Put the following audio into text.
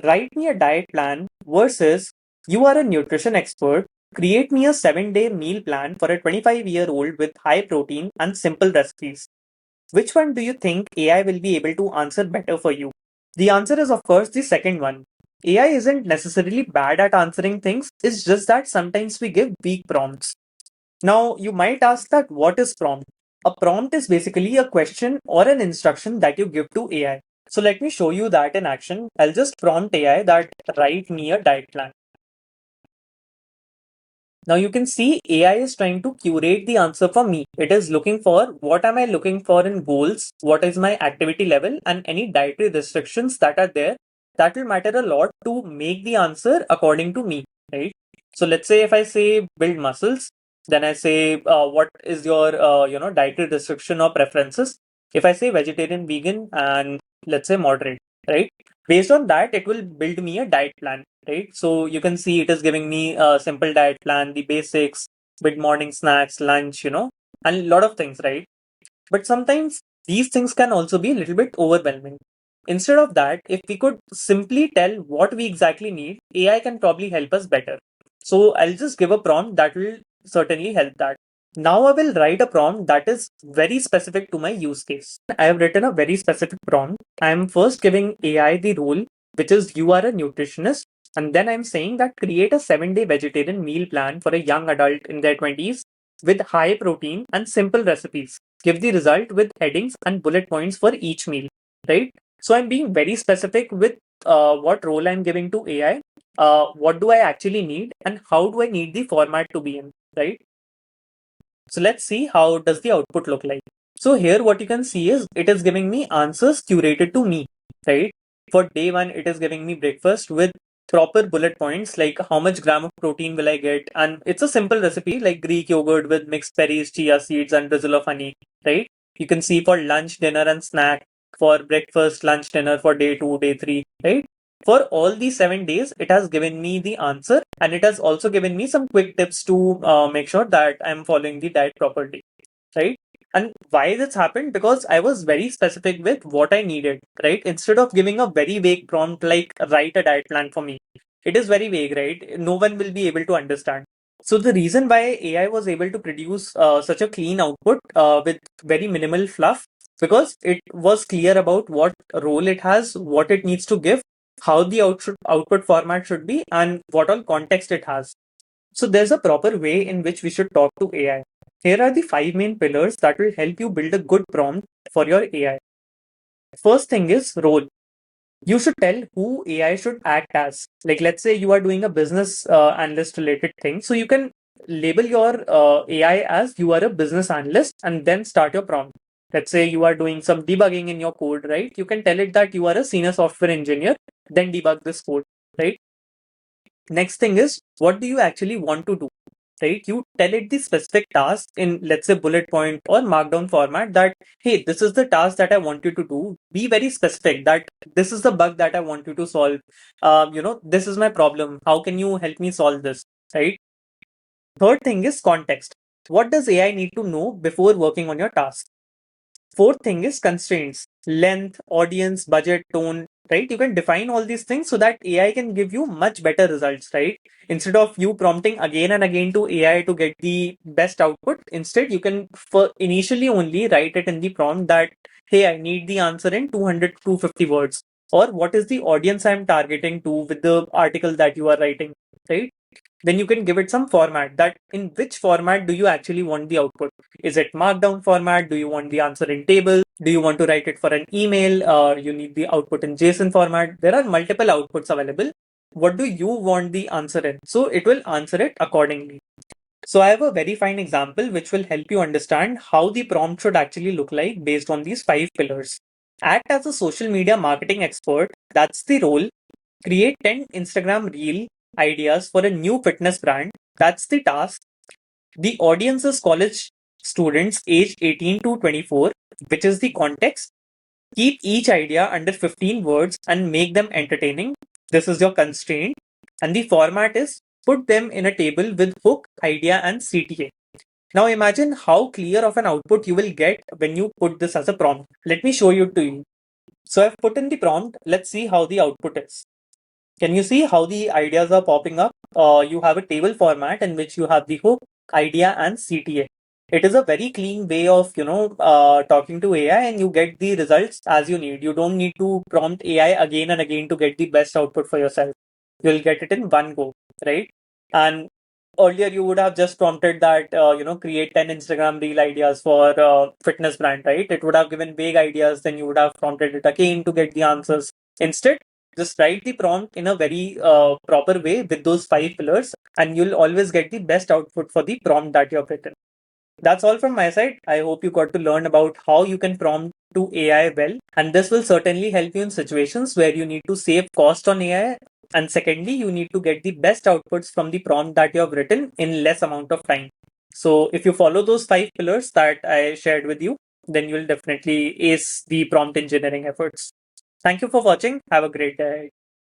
Write me a diet plan versus you are a nutrition expert. Create me a 7-day meal plan for a 25-year-old with high protein and simple recipes. Which one do you think AI will be able to answer better for you? The answer is, of course, the second one. AI isn't necessarily bad at answering things, it's just that sometimes we give weak prompts. Now, you might ask that what is prompt? A prompt is basically a question or an instruction that you give to AI. So let me show you that in action. I'll just prompt AI that write me a diet plan. Now you can see AI is trying to curate the answer for me. It is looking for what am I looking for in goals, what is my activity level, and any dietary restrictions that are there. That will matter a lot to make the answer according to me, right? So let's say if I say build muscles, then I say what is your dietary restriction or preferences. If I say vegetarian, vegan, and let's say moderate, right? Based on that, it will build me a diet plan, right? So you can see it is giving me a simple diet plan, the basics, mid morning snacks, lunch, and a lot of things, right? But sometimes these things can also be a little bit overwhelming. Instead of that, if we could simply tell what we exactly need, AI can probably help us better. So I'll just give a prompt that will certainly help that. Now I will write a prompt that is very specific to my use case. I have written a very specific prompt. I am first giving AI the role, which is you are a nutritionist. And then I'm saying that create a 7-day vegetarian meal plan for a young adult in their 20s with high protein and simple recipes. Give the result with headings and bullet points for each meal, right? So I'm being very specific with what role I'm giving to AI, what do I actually need, and how do I need the format to be in, right? So let's see how does the output look like. So here what you can see is it is giving me answers curated to me, right? For day one, it is giving me breakfast with proper bullet points like how much gram of protein will I get, and it's a simple recipe like Greek yogurt with mixed berries, chia seeds, and drizzle of honey, right? You can see for lunch, dinner, and snack, for breakfast, lunch, dinner for day two, day three, right? For all these 7 days, it has given me the answer, and it has also given me some quick tips to make sure that I'm following the diet properly, right? And why this happened? Because I was very specific with what I needed, right? Instead of giving a very vague prompt like write a diet plan for me, it is very vague, right? No one will be able to understand. So the reason why AI was able to produce such a clean output with very minimal fluff, because it was clear about what role it has, what it needs to give, how the output format should be, and what all context it has. So there's a proper way in which we should talk to AI. Here are the 5 main pillars that will help you build a good prompt for your AI. First thing is role. You should tell who AI should act as. Like, let's say you are doing a business analyst related thing. So you can label your AI as you are a business analyst and then start your prompt. Let's say you are doing some debugging in your code, right? You can tell it that you are a senior software engineer, then debug this code, right? Next thing is, what do you actually want to do? Right? You tell it the specific task in, let's say, bullet point or markdown format that, hey, this is the task that I want you to do. Be very specific that this is the bug that I want you to solve. This is my problem. How can you help me solve this? Right? Third thing is context. What does AI need to know before working on your task? Fourth thing is constraints, length, audience, budget, tone, right? You can define all these things so that AI can give you much better results, right? Instead of you prompting again and again to AI to get the best output, instead you can for initially only write it in the prompt that, hey, I need the answer in 200 to 250 words. Or what is the audience I'm targeting to with the article that you are writing, right? Then you can give it some format that in which format do you actually want the output. Is it markdown format? Do you want the answer in table? Do you want to write it for an email, or you need the output in JSON format? There are multiple outputs available. What do you want the answer in? So it will answer it accordingly. So I have a very fine example which will help you understand how the prompt should actually look like based on these 5 pillars. Act as a social media marketing expert. That's the role. Create 10 Instagram reel ideas for a new fitness brand. That's the task. The audience is college students aged 18 to 24, which is the context. Keep each idea under 15 words and make them entertaining. This is your constraint. And the format is put them in a table with hook, idea, and CTA. Now imagine how clear of an output you will get when you put this as a prompt. Let me show you to you. So I've put in the prompt. Let's see how the output is. Can you see how the ideas are popping up? You have a table format in which you have the hook, idea, and CTA. It is a very clean way of talking to AI, and you get the results as you need. You don't need to prompt AI again and again to get the best output for yourself. You'll get it in one go, right? And earlier you would have just prompted that create 10 Instagram reel ideas for fitness brand, right? It would have given vague ideas, then you would have prompted it again to get the answers. Instead, just write the prompt in a very proper way with those five pillars, and you'll always get the best output for the prompt that you have written. That's all from my side. I hope you got to learn about how you can prompt to AI well, and this will certainly help you in situations where you need to save cost on AI. And secondly, you need to get the best outputs from the prompt that you have written in less amount of time. So if you follow those five pillars that I shared with you, then you'll definitely ace the prompt engineering efforts. Thank you for watching. Have a great day.